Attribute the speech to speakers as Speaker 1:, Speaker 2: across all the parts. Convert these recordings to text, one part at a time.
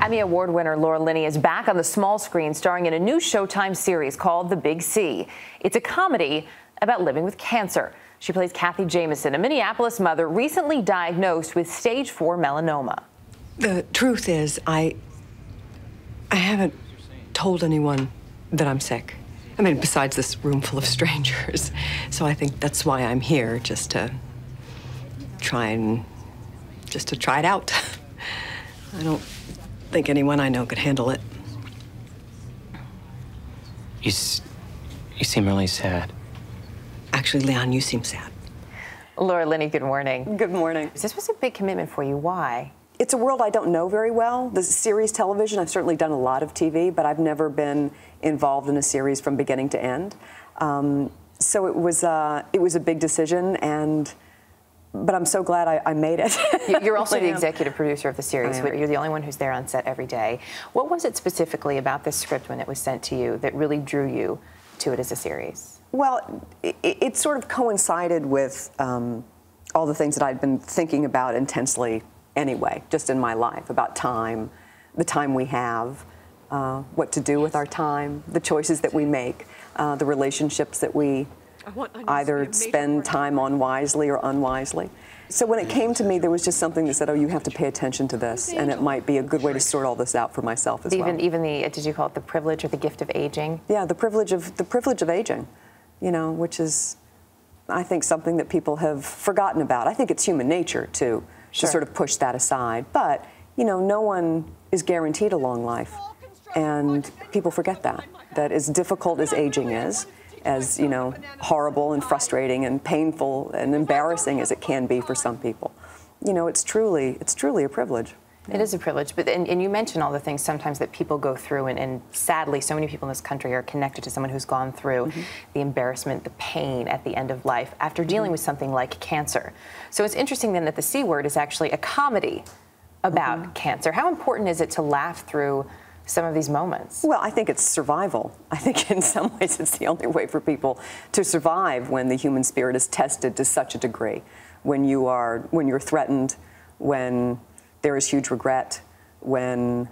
Speaker 1: Emmy Award winner Laura Linney is back on the small screen starring in a new Showtime series called The Big C. It's a comedy about living with cancer. She plays Kathy Jamison, a Minneapolis mother recently diagnosed with stage 4 melanoma.
Speaker 2: The truth is, I haven't told anyone that I'm sick. I mean, besides this room full of strangers. So I think that's why I'm here, just to try it out. I don't think anyone I know could handle it.
Speaker 3: You seem really sad.
Speaker 2: Actually, Leon, you seem sad.
Speaker 1: Laura Linney, good morning.
Speaker 4: Good morning.
Speaker 1: This was a big commitment for you. Why?
Speaker 4: It's a world I don't know very well. The series television, I've certainly done a lot of TV, but I've never been involved in a series from beginning to end. So it was a big decision, but I'm so glad I made it.
Speaker 1: You're also the executive producer of the series. You're the only one who's there on set every day. What was it specifically about this script when it was sent to you that really drew you to it as a series?
Speaker 4: Well, it sort of coincided with all the things that I'd been thinking about intensely anyway, just in my life, about time, the time we have, what to do with our time, the choices that we make, the relationships that we either spend time on wisely or unwisely. So when it came to me, there was just something that said, oh, you have to pay attention to this, and it might be a good way to sort all this out for myself as well.
Speaker 1: Even the, did you call it the privilege or the gift of aging?
Speaker 4: Yeah, the privilege of aging, you know, which is, I think, something that people have forgotten about. I think it's human nature to sort of push that aside. But, you know, no one is guaranteed a long life, and people forget that as difficult as aging is, as, you know, horrible and frustrating and painful and embarrassing as it can be for some people, you know, it's truly a privilege.
Speaker 1: It is a privilege, but and you mentioned all the things sometimes that people go through, and sadly, so many people in this country are connected to someone who's gone through the embarrassment, the pain at the end of life after dealing with something like cancer. So it's interesting then that the C Word is actually a comedy about cancer. How important is it to laugh through some of these moments? Well,
Speaker 4: I think it's survival. I think in some ways it's the only way for people to survive when the human spirit is tested to such a degree. When you're threatened, when there is huge regret, when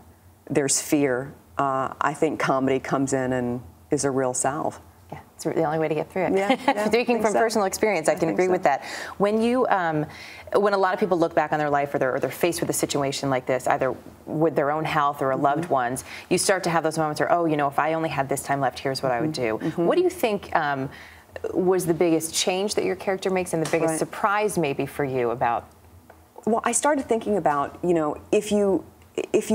Speaker 4: there's fear, I think comedy comes in and is a real salve.
Speaker 1: Yeah, it's the only way to get through it.
Speaker 4: Yeah,
Speaker 1: Speaking from personal experience, I can agree with that. When you, when a lot of people look back on their life, or they're faced with a situation like this, either with their own health or a loved one's, you start to have those moments where, oh, you know, if I only had this time left, here's what I would do. What do you think was the biggest change that your character makes, and the biggest surprise maybe for you about?
Speaker 4: Well, I started thinking about, you know, if you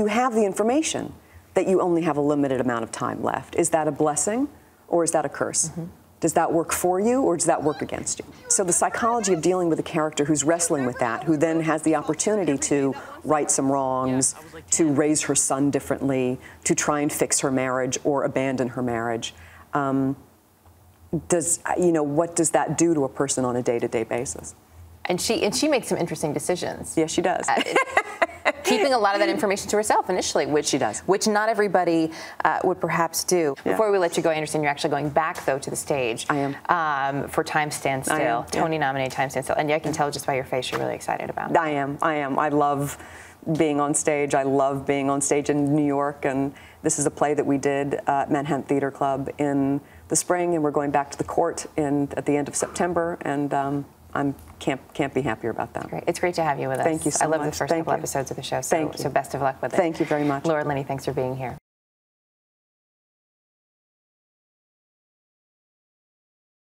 Speaker 4: have the information that you only have a limited amount of time left, is that a blessing or is that a curse? Does that work for you or does that work against you? So the psychology of dealing with a character who's wrestling with that, who then has the opportunity to right some wrongs, to raise her son differently, to try and fix her marriage or abandon her marriage, what does that do to a person on a day-to-day basis?
Speaker 1: And she makes some interesting decisions.
Speaker 4: Yes, she does.
Speaker 1: Keeping a lot of that information to herself initially, which
Speaker 4: she does,
Speaker 1: which not everybody would perhaps do. Before we let you go, I understand you're actually going back though to the stage.
Speaker 4: I am.
Speaker 1: For Time Stands Still, Tony-nominated Time Stands Still, and I can tell just by your face you're really excited about it.
Speaker 4: I am. I love being on stage. I love being on stage in New York, and this is a play that we did at Manhattan Theater Club in the spring, and we're going back to the Court at the end of September, and I can't be happier about that.
Speaker 1: Great. It's great to have you with us.
Speaker 4: Thank you so much.
Speaker 1: I love the first couple episodes of the show, so best of luck with it.
Speaker 4: Thank you very much.
Speaker 1: Laura Linney, thanks for being here.